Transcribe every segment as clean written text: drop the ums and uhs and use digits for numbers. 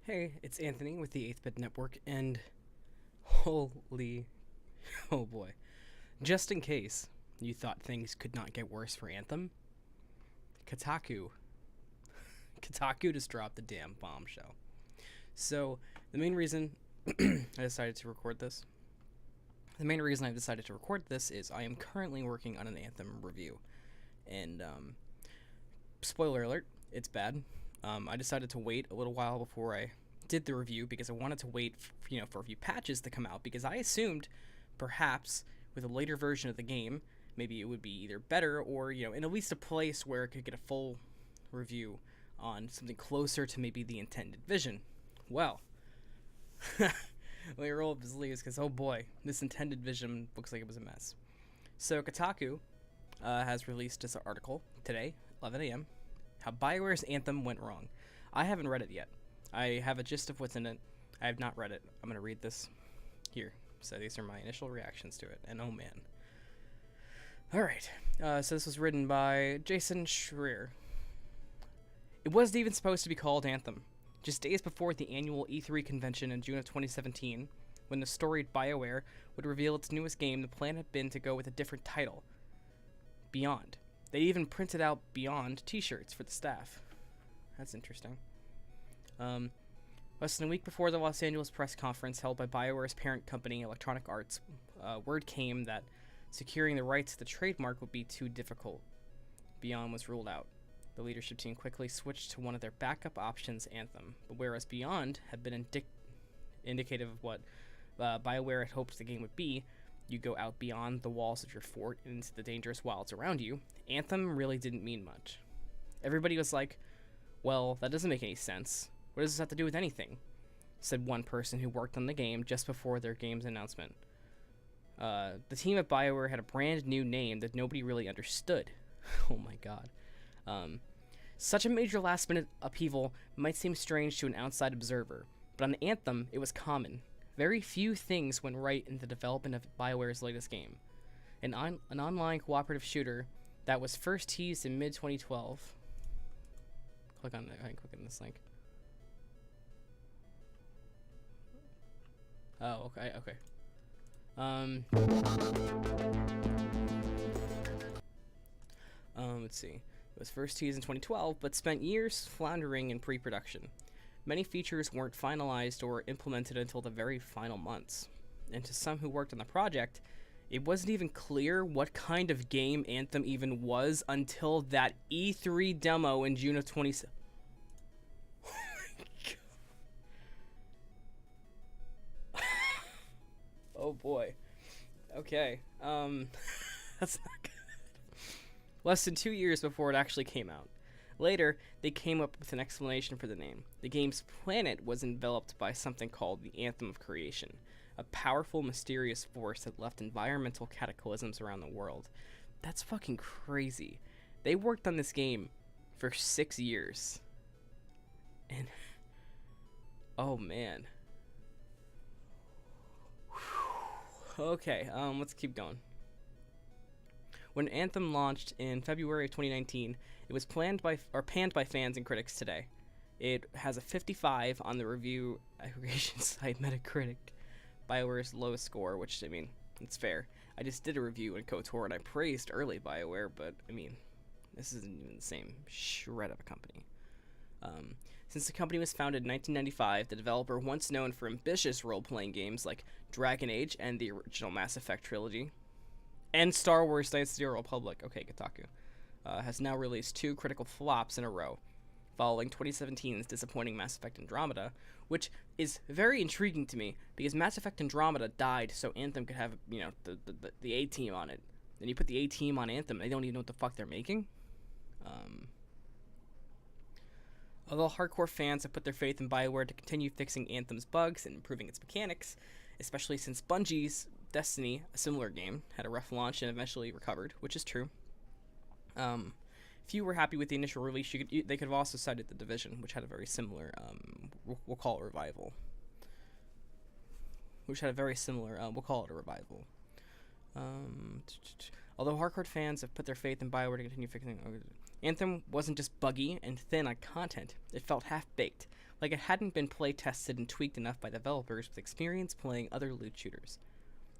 Hey, it's Anthony with the 8th Bit Network, and holy, oh boy. Just in case you thought things could not get worse for Anthem, Kotaku. Kotaku just dropped the damn bombshell. So, the main reason I decided to record this, is I am currently working on an Anthem review. And, spoiler alert, it's bad. I decided to wait a little while before I did the review because I wanted to wait for a few patches to come out, because I assumed perhaps with a later version of the game maybe it would be either better or in at least a place where it could get a full review on something closer to maybe the intended vision. Well, let me roll up his sleeves because oh boy, this intended vision looks like it was a mess. So Kotaku has released this article today, 11 a.m. How Bioware's Anthem went wrong. I haven't read it yet. I have a gist of what's in it. I have not read it. I'm going to read this here. So these are my initial reactions to it. And oh man. Alright. So this was written by Jason Schreier. It wasn't even supposed to be called Anthem. Just days before the annual E3 convention in June of 2017, when the storied Bioware would reveal its newest game, the plan had been to go with a different title. Beyond. They even printed out Beyond t-shirts for the staff. That's interesting. Less than a week before the Los Angeles press conference held by Bioware's parent company, Electronic Arts, word came that securing the rights to the trademark would be too difficult. Beyond was ruled out. The leadership team quickly switched to one of their backup options, Anthem. But whereas Beyond had been indicative of what Bioware had hoped the game would be, you go out beyond the walls of your fort and into the dangerous wilds around you, Anthem really didn't mean much. Everybody was like, well, that doesn't make any sense. What does this have to do with anything? Said one person who worked on the game just before their game's announcement. The team at Bioware had a brand new name that nobody really understood. Oh my god. Such a major last-minute upheaval might seem strange to an outside observer, but on Anthem, it was common. Very few things went right in the development of Bioware's latest game. An online cooperative shooter that was first teased in mid-2012. Click on this link. Oh, okay. Let's see. It was first teased in 2012, but spent years floundering in pre-production. Many features weren't finalized or implemented until the very final months. And to some who worked on the project, it wasn't even clear what kind of game Anthem even was until that E3 demo in June of 2017. Oh boy. Okay. That's not good. Less than 2 years before it actually came out. Later, they came up with an explanation for the name. The game's planet was enveloped by something called the Anthem of Creation, a powerful, mysterious force that left environmental cataclysms around the world. That's fucking crazy. They worked on this game for 6 years. And oh man. Okay, let's keep going. When Anthem launched in February of 2019, it was panned by fans and critics today. It has a 55 on the review aggregation site Metacritic, Bioware's lowest score, which, I mean, it's fair. I just did a review in KOTOR and I praised early Bioware, but, I mean, this isn't even the same shred of a company. Since the company was founded in 1995, the developer, once known for ambitious role-playing games like Dragon Age and the original Mass Effect trilogy, and Star Wars Knights of the Old Republic, okay, Kotaku, has now released 2 critical flops in a row, following 2017's disappointing Mass Effect Andromeda, which is very intriguing to me, because Mass Effect Andromeda died so Anthem could have, the A-team on it. Then you put the A-team on Anthem, they don't even know what the fuck they're making. Although hardcore fans have put their faith in Bioware to continue fixing Anthem's bugs and improving its mechanics, especially since Bungie's Destiny, a similar game, had a rough launch and eventually recovered, which is true. Few were happy with the initial release. They could have also cited The Division, which had a very similar, we'll call it revival. We'll call it a revival. Although hardcore fans have put their faith in Bioware to continue fixing, Anthem wasn't just buggy and thin on content. It felt half-baked, like it hadn't been play-tested and tweaked enough by developers with experience playing other loot shooters.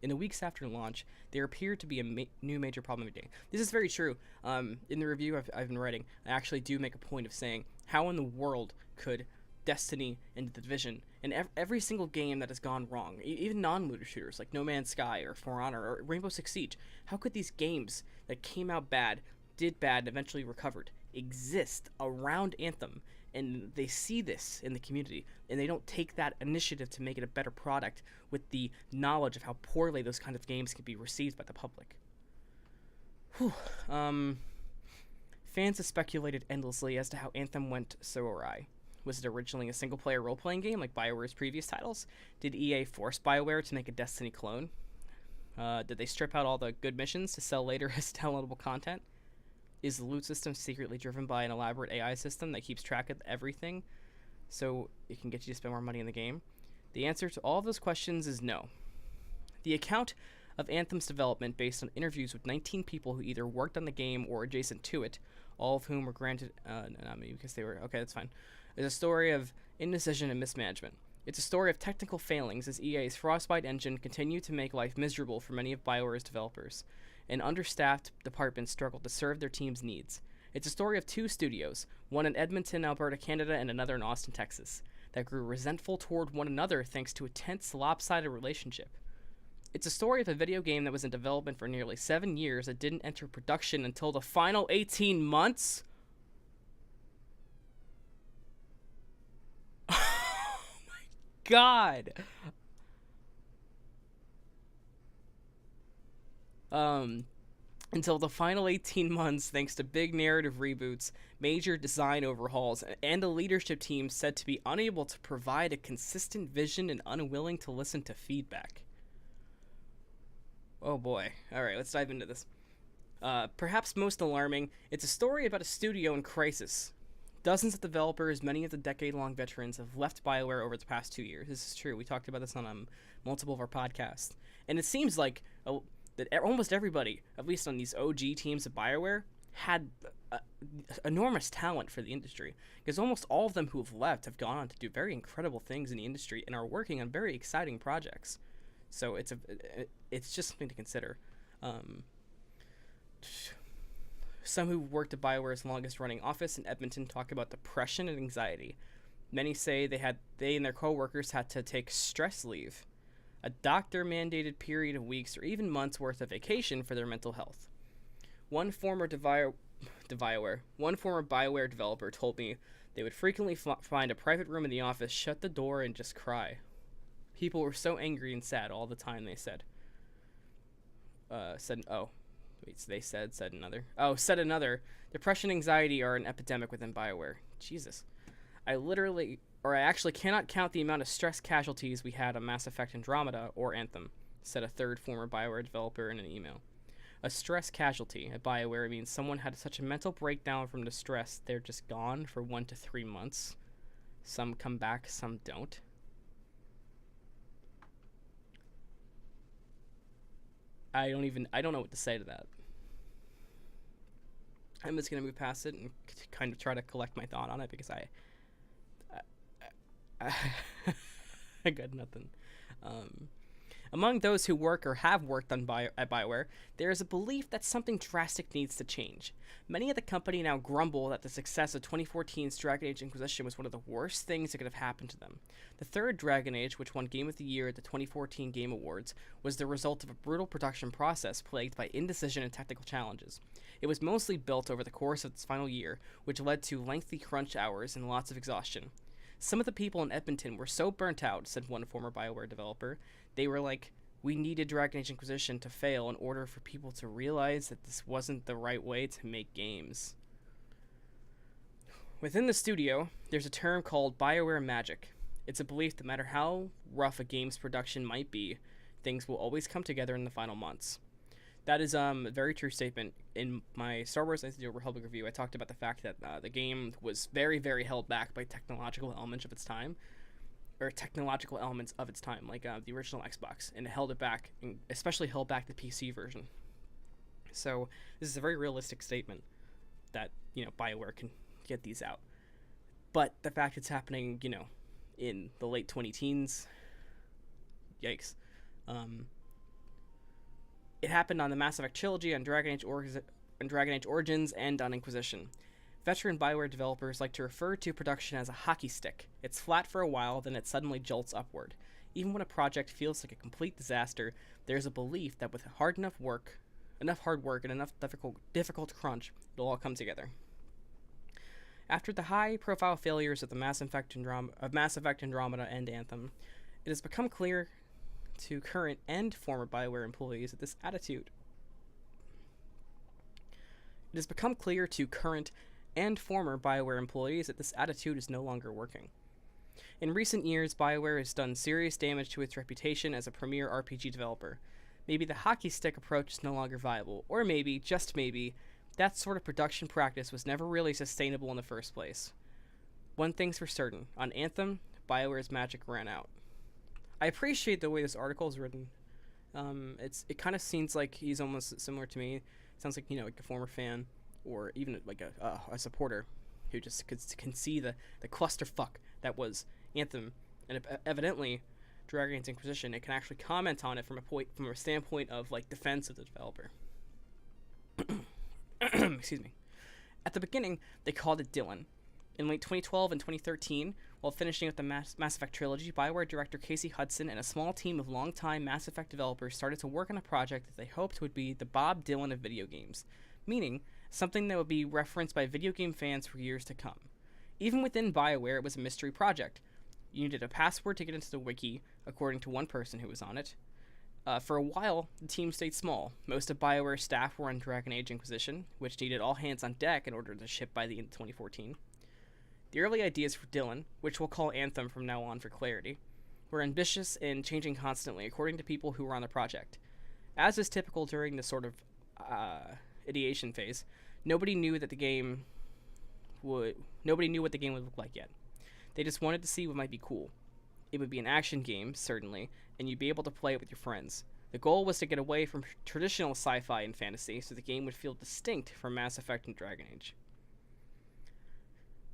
In the weeks after launch, there appeared to be a new major problem every day. This is very true. In the review I've been writing, I actually do make a point of saying, how in the world could Destiny and The Division and every single game that has gone wrong, even non-looter shooters like No Man's Sky or For Honor or Rainbow Six Siege, how could these games that came out bad, did bad, and eventually recovered, exist around Anthem? And they see this in the community, and they don't take that initiative to make it a better product with the knowledge of how poorly those kinds of games can be received by the public. Whew. Fans have speculated endlessly as to how Anthem went so awry. Was it originally a single-player role-playing game like BioWare's previous titles? Did EA force BioWare to make a Destiny clone? Did they strip out all the good missions to sell later as downloadable content? Is the loot system secretly driven by an elaborate AI system that keeps track of everything so it can get you to spend more money in the game? The answer to all of those questions is no. The account of Anthem's development, based on interviews with 19 people who either worked on the game or adjacent to it, all of whom were granted, not me because they were, okay, that's fine, is a story of indecision and mismanagement. It's a story of technical failings as EA's Frostbite engine continued to make life miserable for many of BioWare's developers. An understaffed department struggled to serve their team's needs. It's a story of two studios, one in Edmonton, Alberta, Canada, and another in Austin, Texas, that grew resentful toward one another thanks to a tense, lopsided relationship. It's a story of a video game that was in development for nearly 7 years that didn't enter production until the final 18 months? Oh my god! Until the final 18 months, thanks to big narrative reboots, major design overhauls, and a leadership team said to be unable to provide a consistent vision and unwilling to listen to feedback. Oh boy. Alright, let's dive into this. Perhaps most alarming, it's a story about a studio in crisis. Dozens of developers, many of the decade-long veterans, have left BioWare over the past 2 years. This is true. We talked about this on multiple of our podcasts. And it seems like that almost everybody, at least on these OG teams of BioWare, had enormous talent for the industry. Because almost all of them who have left have gone on to do very incredible things in the industry and are working on very exciting projects. So it's just something to consider. Some who worked at BioWare's longest-running office in Edmonton talk about depression and anxiety. Many say they and their co-workers had to take stress leave, a doctor-mandated period of weeks or even months' worth of vacation for their mental health. One former BioWare developer told me they would frequently find a private room in the office, shut the door, and just cry. People were so angry and sad all the time, they said. Said another. Depression and anxiety are an epidemic within BioWare. Jesus. I actually cannot count the amount of stress casualties we had on Mass Effect Andromeda or Anthem, said a third former BioWare developer in an email. A stress casualty at BioWare means someone had such a mental breakdown from the stress they're just gone for 1 to 3 months. Some come back, some don't. I don't know what to say to that. I'm just going to move past it and kind of try to collect my thought on it because I got nothing. Among those who work or have worked at BioWare, there is a belief that something drastic needs to change. Many at the company now grumble that the success of 2014's Dragon Age Inquisition was one of the worst things that could have happened to them. The third Dragon Age, which won Game of the Year at the 2014 Game Awards, was the result of a brutal production process plagued by indecision and technical challenges. It was mostly built over the course of its final year, which led to lengthy crunch hours and lots of exhaustion. Some of the people in Edmonton were so burnt out, said one former BioWare developer, they were like, we needed Dragon Age Inquisition to fail in order for people to realize that this wasn't the right way to make games. Within the studio, there's a term called BioWare magic. It's a belief that no matter how rough a game's production might be, things will always come together in the final months. That is a very true statement. In my Star Wars Knights of the Old Republic review, I talked about the fact that the game was very, very held back by technological elements of its time, like the original Xbox, and it held it back, and especially held back the PC version. So this is a very realistic statement that, Bioware can get these out. But the fact it's happening, in the late 20 teens, yikes. It happened on the Mass Effect trilogy, on Dragon Age Origins, and on Inquisition. Veteran Bioware developers like to refer to production as a hockey stick. It's flat for a while, then it suddenly jolts upward. Even when a project feels like a complete disaster, there's a belief that with enough hard work, and enough difficult crunch, it'll all come together. After the high-profile failures of Mass Effect Andromeda and Anthem, it has become clear to current and former Bioware employees that this attitude is no longer working. In recent years, Bioware has done serious damage to its reputation as a premier RPG developer. Maybe the hockey stick approach is no longer viable, or maybe, just maybe, that sort of production practice was never really sustainable in the first place. One thing's for certain, on Anthem, Bioware's magic ran out. I appreciate the way this article is written. It kind of seems like he's almost similar to me. It sounds like, like a former fan, or even like a supporter who just can see the clusterfuck that was Anthem, and evidently Dragon Age Inquisition. It can actually comment on it from a standpoint of like defense of the developer. Excuse me. At the beginning, they called it Dylan. In late 2012 and 2013, while finishing up the Mass Effect trilogy, Bioware director Casey Hudson and a small team of longtime Mass Effect developers started to work on a project that they hoped would be the Bob Dylan of video games, meaning something that would be referenced by video game fans for years to come. Even within Bioware, it was a mystery project. You needed a password to get into the wiki, according to one person who was on it. For a while, the team stayed small. Most of Bioware's staff were on Dragon Age Inquisition, which needed all hands on deck in order to ship by the end of 2014. The early ideas for Dylan, which we'll call Anthem from now on for clarity, were ambitious and changing constantly according to people who were on the project. As is typical during this sort of ideation phase, nobody knew what the game would look like yet. They just wanted to see what might be cool. It would be an action game, certainly, and you'd be able to play it with your friends. The goal was to get away from traditional sci-fi and fantasy so the game would feel distinct from Mass Effect and Dragon Age.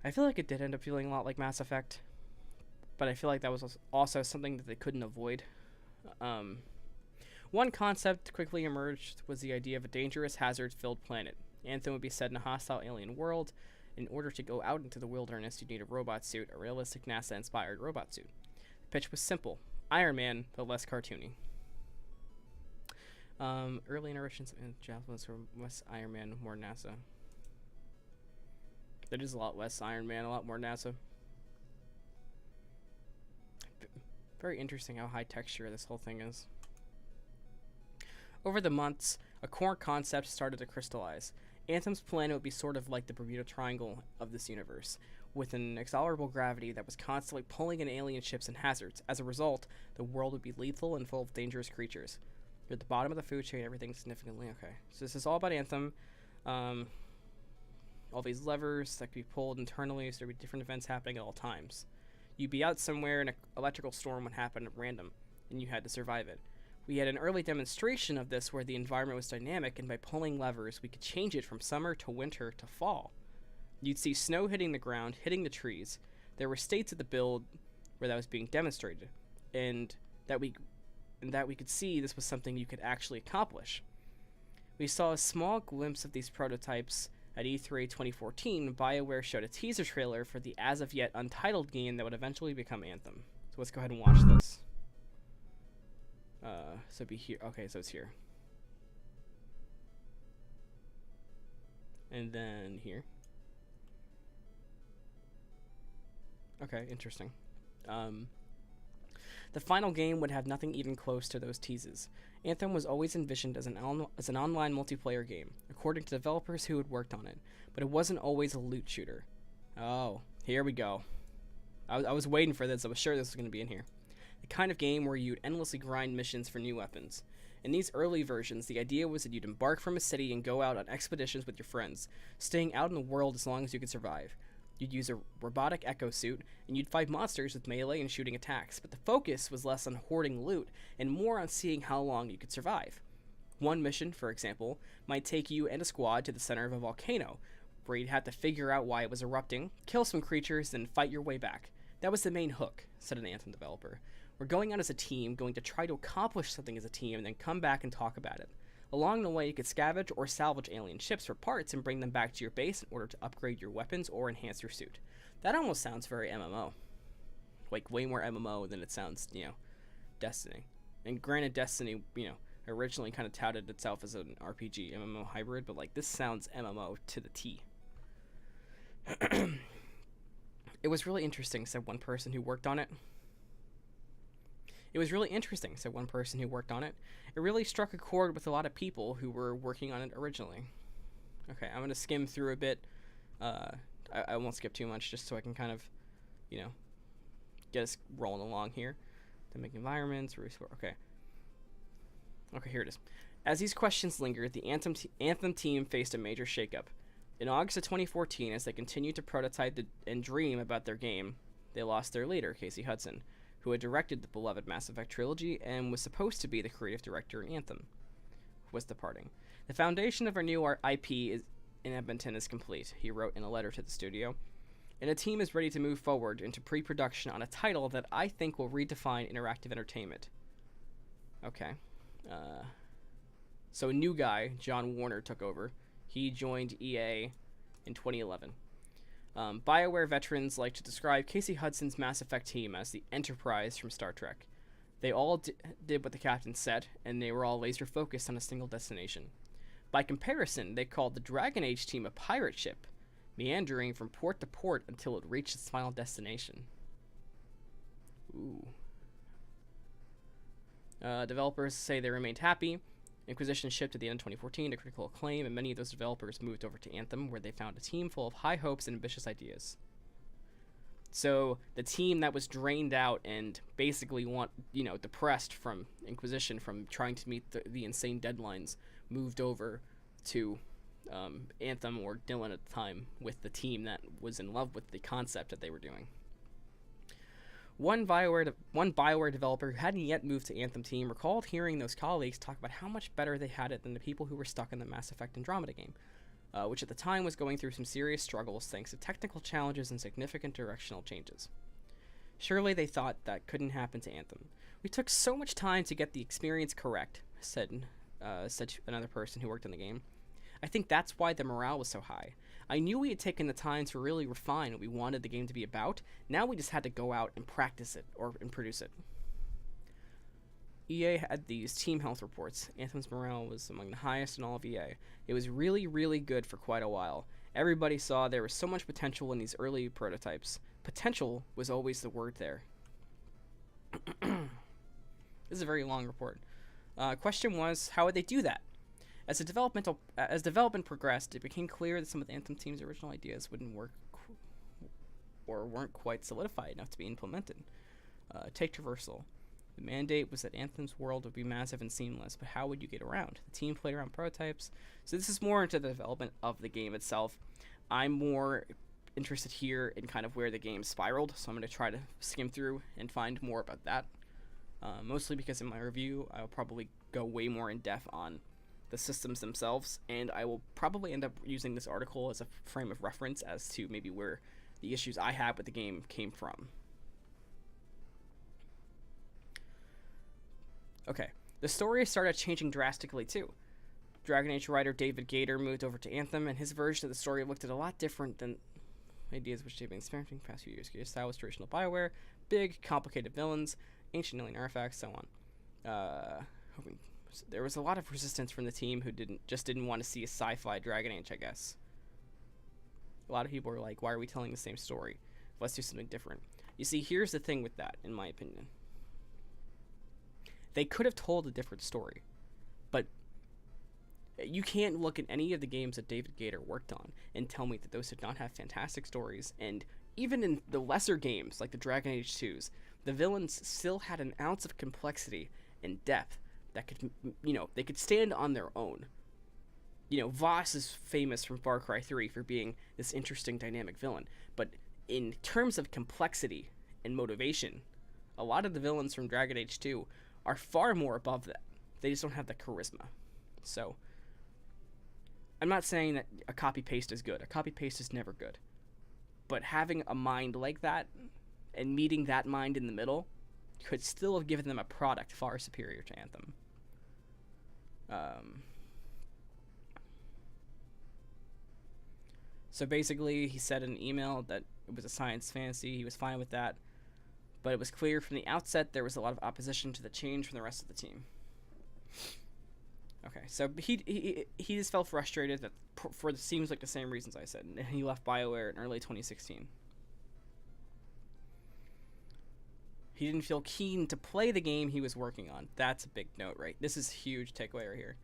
I feel like it did end up feeling a lot like Mass Effect, but I feel like that was also something that they couldn't avoid. One concept quickly emerged was the idea of a dangerous, hazard-filled planet. Anthem would be set in a hostile alien world. In order to go out into the wilderness, you'd need a robot suit, a realistic NASA-inspired robot suit. The pitch was simple. Iron Man, but less cartoony. Early iterations and javelins were less Iron Man, more NASA. That is a lot less Iron Man, a lot more NASA. Very interesting how high texture this whole thing is. Over the months, a core concept started to crystallize. Anthem's planet would be sort of like the Bermuda Triangle of this universe, with an inexorable gravity that was constantly pulling in alien ships and hazards. As a result, the world would be lethal and full of dangerous creatures. You're at the bottom of the food chain, everything significantly okay. So this is all about Anthem. All these levers that could be pulled internally, so there would be different events happening at all times. You'd be out somewhere and an electrical storm would happen at random, and you had to survive it. We had an early demonstration of this where the environment was dynamic, and by pulling levers, we could change it from summer to winter to fall. You'd see snow hitting the ground, hitting the trees. There were states of the build where that was being demonstrated, and that we could see this was something you could actually accomplish. We saw a small glimpse of these prototypes at E3 2014. Bioware showed a teaser trailer for the as-of-yet untitled game that would eventually become Anthem. So let's go ahead and watch this. So it'd be here. Okay, so it's here. And then here. Okay, interesting. The final game would have nothing even close to those teases. Anthem was always envisioned as an online multiplayer game, according to developers who had worked on it, but it wasn't always a loot shooter. Oh, here we go. I was waiting for this. I was sure this was going to be in here. The kind of game where you'd endlessly grind missions for new weapons. In these early versions, the idea was that you'd embark from a city and go out on expeditions with your friends, staying out in the world as long as you could survive. You'd use a robotic echo suit, and you'd fight monsters with melee and shooting attacks, but the focus was less on hoarding loot, and more on seeing how long you could survive. One mission, for example, might take you and a squad to the center of a volcano, where you'd have to figure out why it was erupting, kill some creatures, then fight your way back. That was the main hook, said an Anthem developer. We're going out as a team, going to try to accomplish something as a team, and then come back and talk about it. Along the way, you could scavenge or salvage alien ships for parts and bring them back to your base in order to upgrade your weapons or enhance your suit. That almost sounds very MMO. Like, way more MMO than it sounds, Destiny. And granted, Destiny, originally kind of touted itself as an RPG MMO hybrid, but, like, this sounds MMO to the T. It was really interesting, said one person who worked on it. It really struck a chord with a lot of people who were working on it originally. Okay, I'm going to skim through a bit. I won't skip too much just so I can kind of, get us rolling along here. To make environments, okay. Okay, here it is. As these questions lingered, the Anthem team faced a major shakeup. In August of 2014, as they continued to prototype and dream about their game, they lost their leader, Casey Hudson, who had directed the beloved Mass Effect trilogy and was supposed to be the creative director in Anthem, was departing. The foundation of our new IP in Edmonton is complete, he wrote in a letter to the studio, and the team is ready to move forward into pre-production on a title that I think will redefine interactive entertainment. Okay. So a new guy, John Warner, took over. He joined EA in 2011. Bioware veterans like to describe Casey Hudson's Mass Effect team as the Enterprise from Star Trek. They all did what the captain said, and they were all laser focused on a single destination. By comparison, they called the Dragon Age team a pirate ship, meandering from port to port until it reached its final destination. Ooh. Developers say they remained happy. Inquisition shipped at the end of 2014 to critical acclaim, and many of those developers moved over to Anthem, where they found a team full of high hopes and ambitious ideas. So the team that was drained out and basically depressed from Inquisition, from trying to meet the insane deadlines, moved over to Anthem, or Dylan at the time, with the team that was in love with the concept that they were doing. One Bioware developer who hadn't yet moved to Anthem team recalled hearing those colleagues talk about how much better they had it than the people who were stuck in the Mass Effect Andromeda game, which at the time was going through some serious struggles thanks to technical challenges and significant directional changes. Surely they thought that couldn't happen to Anthem. We took so much time to get the experience correct, said another person who worked on the game. I think that's why the morale was so high. I knew we had taken the time to really refine what we wanted the game to be about. Now we just had to go out and practice it, and produce it. EA had these team health reports. Anthem's morale was among the highest in all of EA. It was really, really good for quite a while. Everybody saw there was so much potential in these early prototypes. Potential was always the word there. This is a very long report. Question was, how would they do that? As development progressed, it became clear that some of the Anthem team's original ideas wouldn't work or weren't quite solidified enough to be implemented. Take traversal. The mandate was that Anthem's world would be massive and seamless, but how would you get around? The team played around prototypes. So this is more into the development of the game itself. I'm more interested here in kind of where the game spiraled, so I'm going to try to skim through and find more about that. Mostly because in my review, I'll probably go way more in depth on the systems themselves, and I will probably end up using this article as a frame of reference as to maybe where the issues I had with the game came from. Okay, the story started changing drastically too. Dragon Age writer David Gator moved over to Anthem, and his version of the story looked at a lot different than ideas which they've been experimenting the past few years. Style was traditional Bioware, big, complicated villains, ancient alien artifacts, so on. There was a lot of resistance from the team who didn't want to see a sci-fi Dragon Age, I guess. A lot of people were like, why are we telling the same story? Let's do something different. You see, here's the thing with that, in my opinion. They could have told a different story, but you can't look at any of the games that David Gator worked on and tell me that those did not have fantastic stories. And even in the lesser games, like the Dragon Age 2s, the villains still had an ounce of complexity and depth that could, they could stand on their own. Voss is famous from Far Cry 3 for being this interesting, dynamic villain. But in terms of complexity and motivation, a lot of the villains from Dragon Age 2 are far more above that. They just don't have the charisma. So I'm not saying that a copy paste is good. A copy paste is never good. But having a mind like that and meeting that mind in the middle could still have given them a product far superior to Anthem. So basically, he said in an email that it was a science fantasy. He was fine with that. But it was clear from the outset there was a lot of opposition to the change from the rest of the team. Okay, so he just felt frustrated that for it seems like the same reasons I said, and he left BioWare in early 2016. He didn't feel keen to play the game he was working on. That's a big note, right? This is a huge takeaway right here.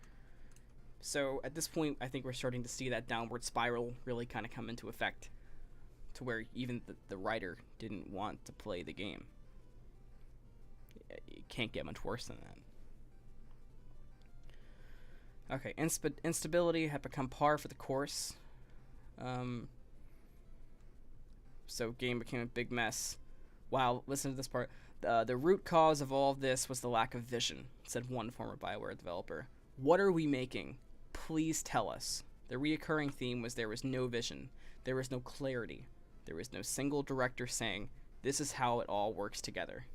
So at this point, I think we're starting to see that downward spiral really kind of come into effect, to where even the writer didn't want to play the game. It can't get much worse than that. Okay, instability had become par for the course. So game became a big mess. Wow, listen to this part. The root cause of all of this was the lack of vision, said one former BioWare developer. What are we making? Please tell us. The reoccurring theme was there was no vision. There was no clarity. There was no single director saying, this is how it all works together.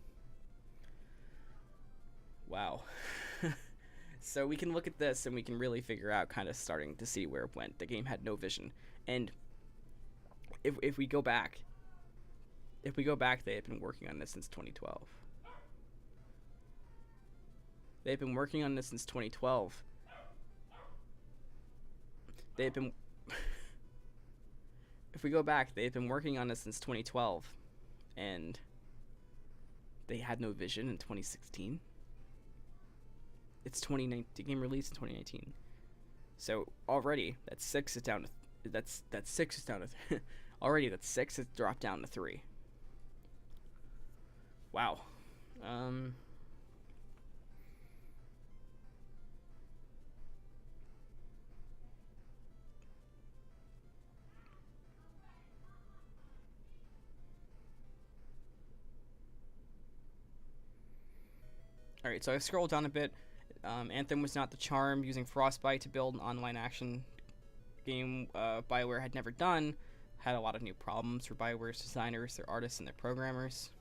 Wow. So we can look at this and we can really figure out, kind of starting to see where it went. The game had no vision. And if we go back, they had been working on this since 2012. They've been working on this since 2012. They've been... If we go back, they've been working on this since 2012. And they had no vision in 2016. It's 2019. The game released in 2019. So already, that 6 is down to... already, that 6 has dropped down to 3. Wow. Alright, so I scrolled down a bit. Anthem was not the charm. Using Frostbite to build an online action game BioWare had never done. Had a lot of new problems for BioWare's designers, their artists, and their programmers.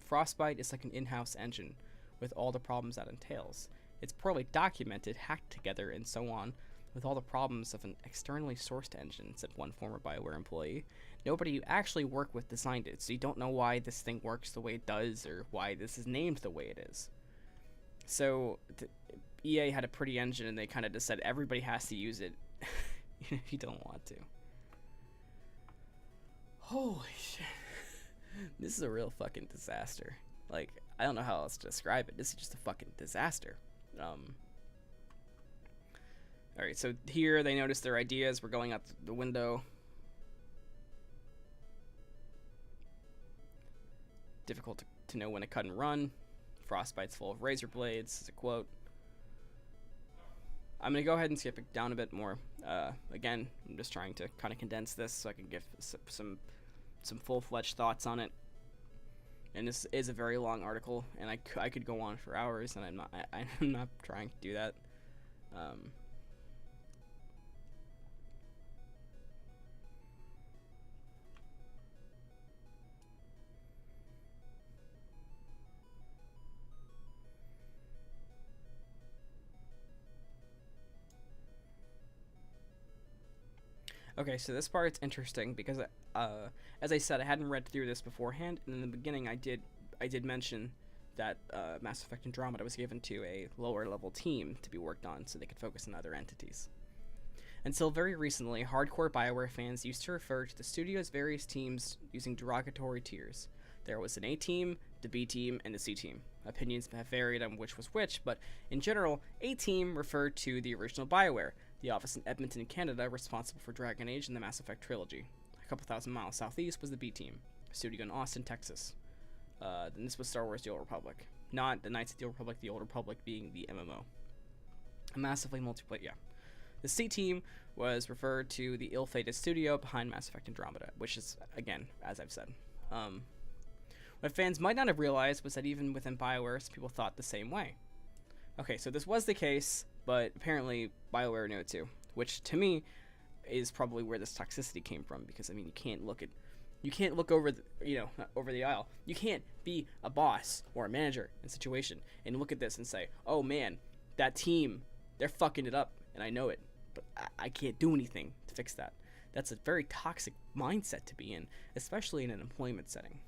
Frostbite is like an in-house engine with all the problems that entails. It's poorly documented, hacked together, and so on, with all the problems of an externally sourced engine, said one former BioWare employee. Nobody you actually work with designed it, so you don't know why this thing works the way it does or why this is named the way it is. So EA had a pretty engine, and they kind of just said everybody has to use it if you don't want to. Holy shit. This is a real fucking disaster. Like, I don't know how else to describe it. This is just a fucking disaster. Alright, so here they noticed their ideas were going out the window. Difficult to know when to cut and run. Frostbite's full of razor blades, is a quote. I'm going to go ahead and skip it down a bit more. Again, I'm just trying to kind of condense this so I can give some full-fledged thoughts on it. And this is a very long article, and I could go on for hours, and I'm not trying to do that. Okay, so this part's interesting because, as I said, I hadn't read through this beforehand, and in the beginning I did mention that Mass Effect Andromeda was given to a lower-level team to be worked on so they could focus on other entities. Until very recently, hardcore BioWare fans used to refer to the studio's various teams using derogatory tiers. There was an A team, the B team, and the C team. Opinions have varied on which was which, but in general, A team referred to the original BioWare, the office in Edmonton, Canada, responsible for Dragon Age and the Mass Effect trilogy. A couple thousand miles southeast was the B team, a studio in Austin, Texas. Then this was Star Wars: The Old Republic, not the Knights of the Old Republic. The Old Republic being the MMO, a massively multiplayer. Yeah, the C team was referred to the ill-fated studio behind Mass Effect Andromeda, which is, again, as I've said. What fans might not have realized was that even within BioWare, some people thought the same way. Okay, so this was the case but apparently Bioware knew it too, which to me is probably where this toxicity came from. Because I mean, you can't look over over the aisle. You can't be a boss or a manager in a situation and look at this and say, "Oh man, that team, they're fucking it up, and I know it, but I can't do anything to fix that." That's a very toxic mindset to be in, especially in an employment setting.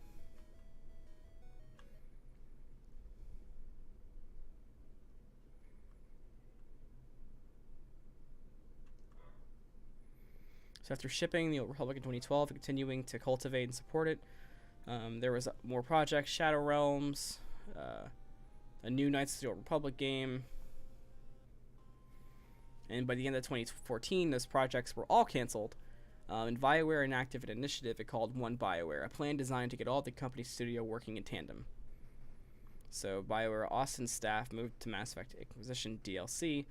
So after shipping the Old Republic in 2012 and continuing to cultivate and support it, there was more projects, Shadow Realms, a new Knights of the Old Republic game, and by the end of 2014, those projects were all canceled. And Bioware enacted an initiative it called One Bioware, a plan designed to get all the company's studio working in tandem. So Bioware Austin's staff moved to Mass Effect Inquisition DLC,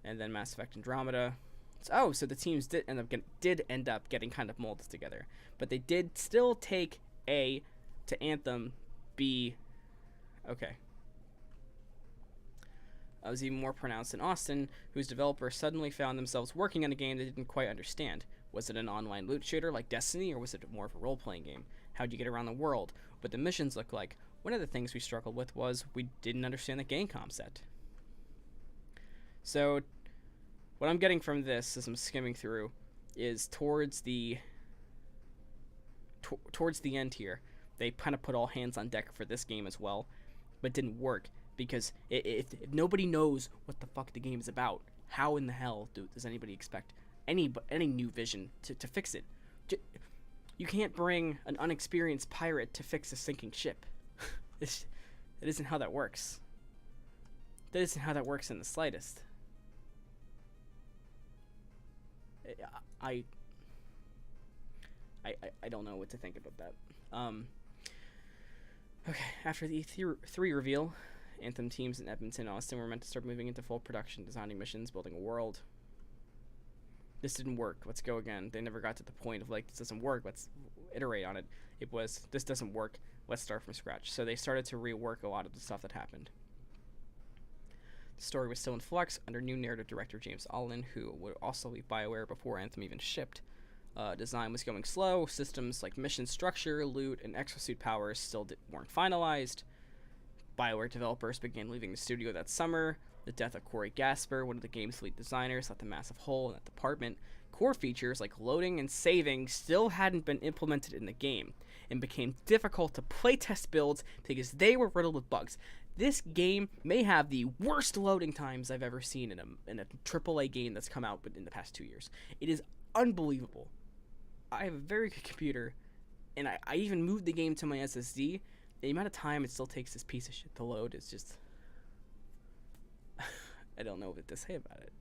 and then Mass Effect Andromeda. So the teams did end up getting kind of molded together, but they did still take A to Anthem, B. Okay. It was even more pronounced in Austin, whose developers suddenly found themselves working on a game they didn't quite understand. Was it an online loot shooter like Destiny, or was it more of a role-playing game? How'd you get around the world? What the missions look like? One of the things we struggled with was we didn't understand the game concept. So, what I'm getting from this, as I'm skimming through, is towards the end here, they kind of put all hands on deck for this game as well, but didn't work because if nobody knows what the fuck the game is about, how in the hell does anybody expect any new vision to fix it? You can't bring an unexperienced pirate to fix a sinking ship. That isn't how that works. That isn't how that works in the slightest. I don't know what to think about that. Okay, after the E3 reveal, Anthem teams in Edmonton and Austin were meant to start moving into full production, designing missions, building a world. This didn't work. Let's go again. They never got to the point of, like, this doesn't work. Let's iterate on it. It was, this doesn't work. Let's start from scratch. So they started to rework a lot of the stuff that happened. The story was still in flux under new narrative director James Allen, who would also leave Bioware before Anthem even shipped. Design was going slow. Systems like mission structure, loot, and exosuit powers still weren't finalized. Bioware developers began leaving the studio that summer. The death of Corey Gasper, one of the game's lead designers, left a massive hole in that department. Core features like loading and saving still hadn't been implemented in the game, and became difficult to playtest builds because they were riddled with bugs. This game may have the worst loading times I've ever seen in a AAA game that's come out in the past 2 years. It is unbelievable. I have a very good computer, and I even moved the game to my SSD. The amount of time it still takes this piece of shit to load is just... I don't know what to say about it.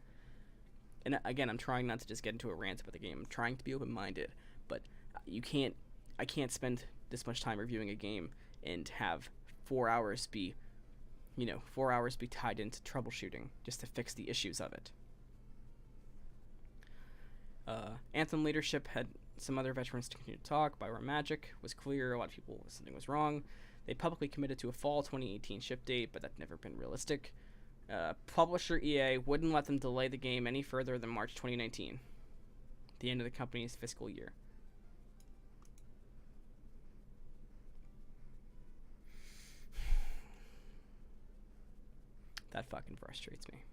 And again, I'm trying not to just get into a rant about the game. I'm trying to be open-minded, but I can't spend this much time reviewing a game and have 4 hours be tied into troubleshooting just to fix the issues of it. Anthem leadership had some other veterans to continue to talk. Bioware Magic was clear. A lot of people, something was wrong. They publicly committed to a fall 2018 ship date, but that's never been realistic. Publisher EA wouldn't let them delay the game any further than March 2019, the end of the company's fiscal year. That fucking frustrates me.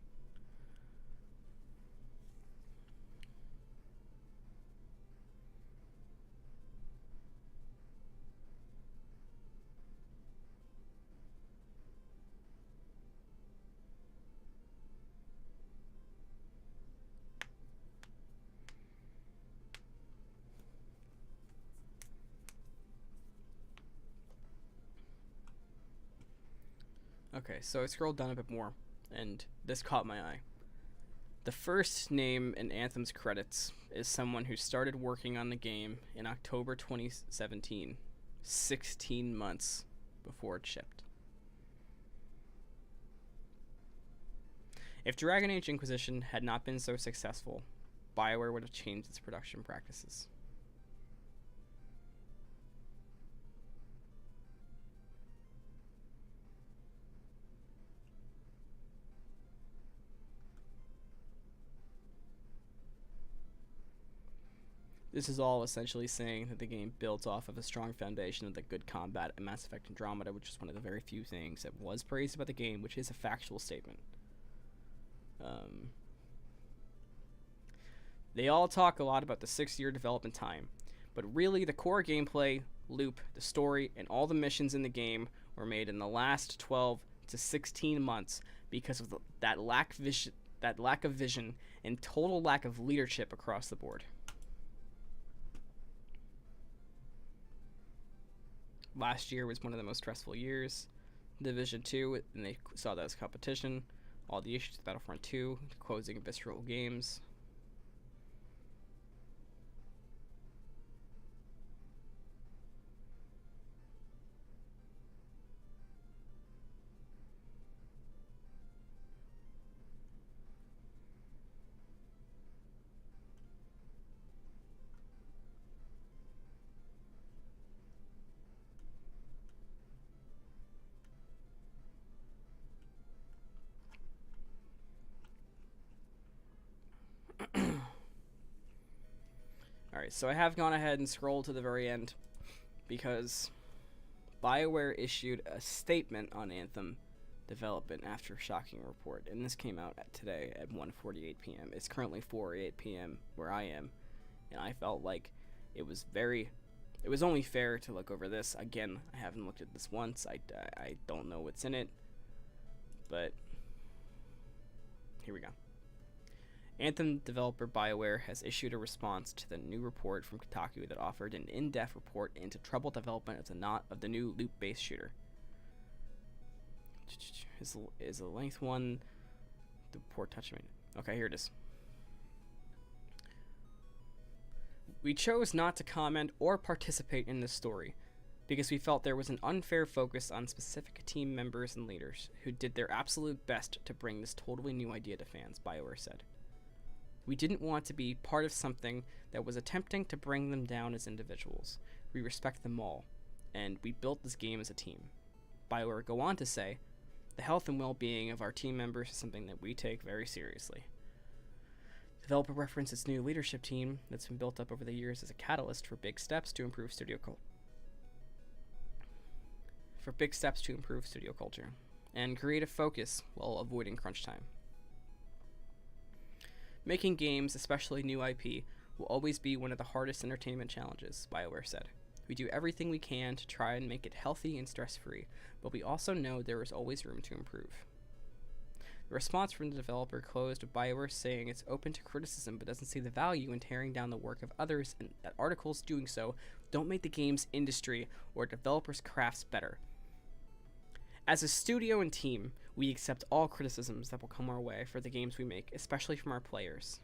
Okay, so I scrolled down a bit more, and this caught my eye. The first name in Anthem's credits is someone who started working on the game in October 2017, 16 months before it shipped. If Dragon Age Inquisition had not been so successful, Bioware would have changed its production practices. This is all essentially saying that the game builds off of a strong foundation of the good combat and Mass Effect Andromeda, which is one of the very few things that was praised about the game, which is a factual statement. They all talk a lot about the 6-year development time, but really the core gameplay, loop, the story, and all the missions in the game were made in the last 12 to 16 months because of that lack of vision and total lack of leadership across the board. Last year was one of the most stressful years. Division 2, and they saw that as competition. All the issues with Battlefront 2, closing Visceral Games. Alright, so I have gone ahead and scrolled to the very end because Bioware issued a statement on Anthem development after a shocking report, and this came out today at 1:48 p.m. It's currently 4:08 p.m. where I am, and I felt like it was only fair to look over this. Again, I haven't looked at this once. I don't know what's in it, but here we go. Anthem developer Bioware has issued a response to the new report from Kotaku that offered an in-depth report into troubled development of the new loop-based shooter. Is the length one the poor touch me? Okay, here it is. We chose not to comment or participate in this story because we felt there was an unfair focus on specific team members and leaders who did their absolute best to bring this totally new idea to fans, Bioware said. We didn't want to be part of something that was attempting to bring them down as individuals. We respect them all, and we built this game as a team. Bioware go on to say, the health and well-being of our team members is something that we take very seriously. Developer referenced its new leadership team that's been built up over the years as a catalyst for big steps to improve studio culture and creative focus while avoiding crunch time. Making games, especially new IP, will always be one of the hardest entertainment challenges, Bioware said. We do everything we can to try and make it healthy and stress-free, but we also know there is always room to improve. The response from the developer closed with Bioware saying it's open to criticism but doesn't see the value in tearing down the work of others and that articles doing so don't make the game's industry or developers' crafts better. As a studio and team, we accept all criticisms that will come our way for the games we make, especially from our players.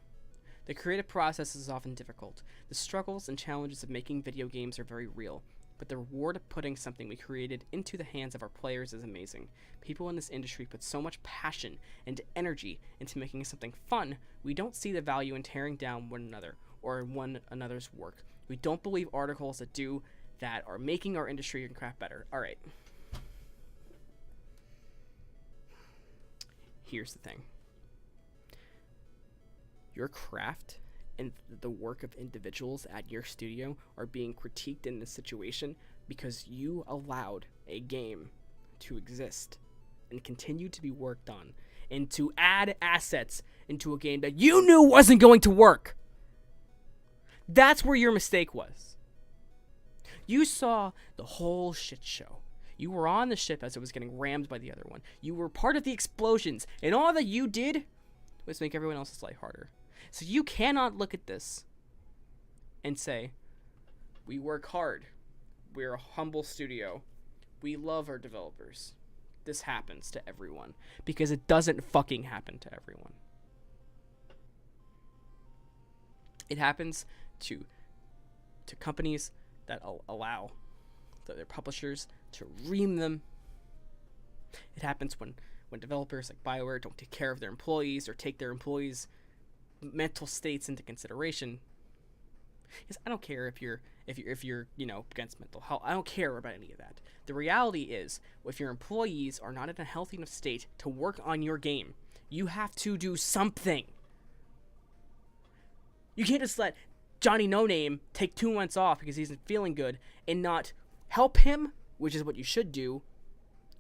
The creative process is often difficult. The struggles and challenges of making video games are very real, but the reward of putting something we created into the hands of our players is amazing. People in this industry put so much passion and energy into making something fun, we don't see the value in tearing down one another or one another's work. We don't believe articles that do that are making our industry and craft better. Alright. Here's the thing. Your craft and the work of individuals at your studio are being critiqued in this situation because you allowed a game to exist and continue to be worked on and to add assets into a game that you knew wasn't going to work. That's where your mistake was. You saw the whole shit show. You were on the ship as it was getting rammed by the other one. You were part of the explosions, and all that you did was make everyone else's life harder. So you cannot look at this and say, we work hard. We're a humble studio. We love our developers. This happens to everyone. Because it doesn't fucking happen to everyone. It happens to companies that allow their publishers to ream them. It happens when developers like Bioware don't take care of their employees or take their employees' mental states into consideration. Because I don't care if you're against mental health. I don't care about any of that. The reality is, if your employees are not in a healthy enough state to work on your game, you have to do something. You can't just let Johnny No Name take 2 months off because he's not feeling good and not help him, which is what you should do,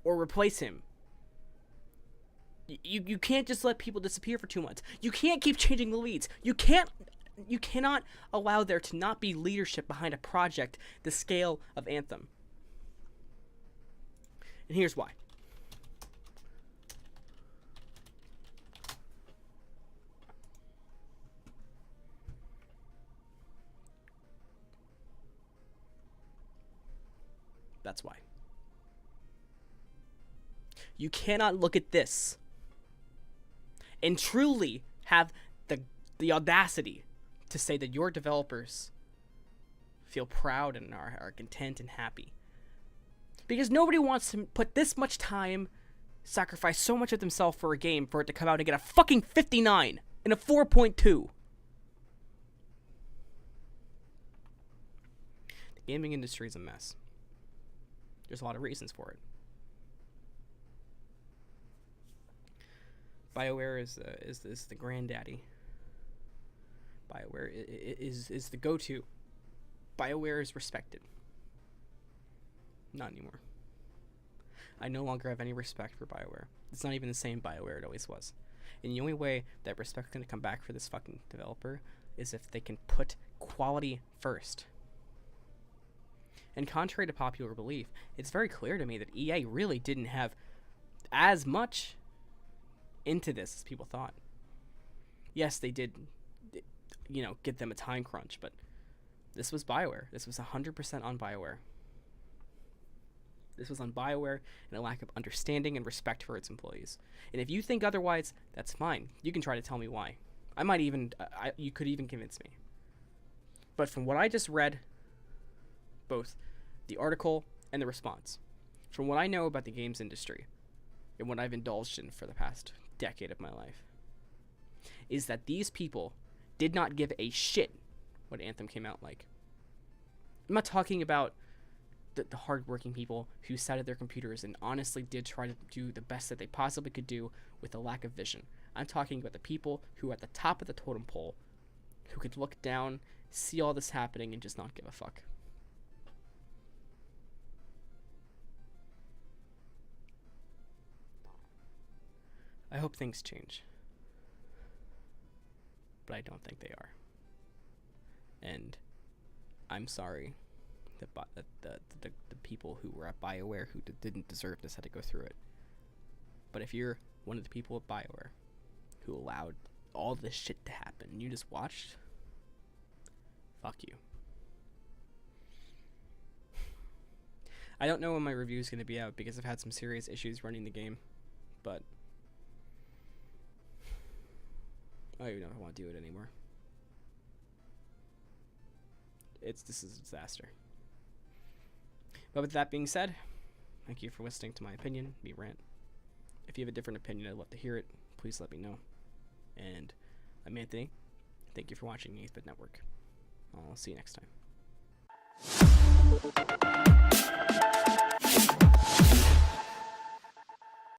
or replace him. You can't just let people disappear for 2 months. You can't keep changing the leads. You cannot allow there to not be leadership behind a project the scale of Anthem. And here's why. That's why. You cannot look at this and truly have the audacity to say that your developers feel proud and are content and happy. Because nobody wants to put this much time, sacrifice so much of themselves for a game for it to come out and get a fucking 59 and a 4.2. The gaming industry is a mess. There's a lot of reasons for it. Bioware is the granddaddy. Bioware is the go-to. Bioware is respected. Not anymore. I no longer have any respect for Bioware. It's not even the same Bioware it always was. And the only way that respect's going to come back for this fucking developer is if they can put quality first. And contrary to popular belief, it's very clear to me that EA really didn't have as much into this as people thought. Yes, they did, get them a time crunch, but this was Bioware. This was 100% on Bioware. This was on Bioware and a lack of understanding and respect for its employees. And if you think otherwise, that's fine. You can try to tell me why. You could even convince me. But from what I just read, both the article and the response, from what I know about the games industry and what I've indulged in for the past decade of my life, is that these people did not give a shit what Anthem came out like. I'm not talking about the hardworking people who sat at their computers and honestly did try to do the best that they possibly could do with a lack of vision. I'm talking about the people who are at the top of the totem pole, who could look down, see all this happening, and just not give a fuck. I hope things change, but I don't think they are. And I'm sorry that the people who were at Bioware who didn't deserve this had to go through it. But if you're one of the people at Bioware who allowed all this shit to happen and you just watched, fuck you. I don't know when my review is going to be out because I've had some serious issues running the game, but I don't even know if I want to do it anymore. This is a disaster. But with that being said, thank you for listening to my opinion, me rant. If you have a different opinion, I'd love to hear it. Please let me know. And I'm Anthony. Thank you for watching the 8-Bit Network. I'll see you next time.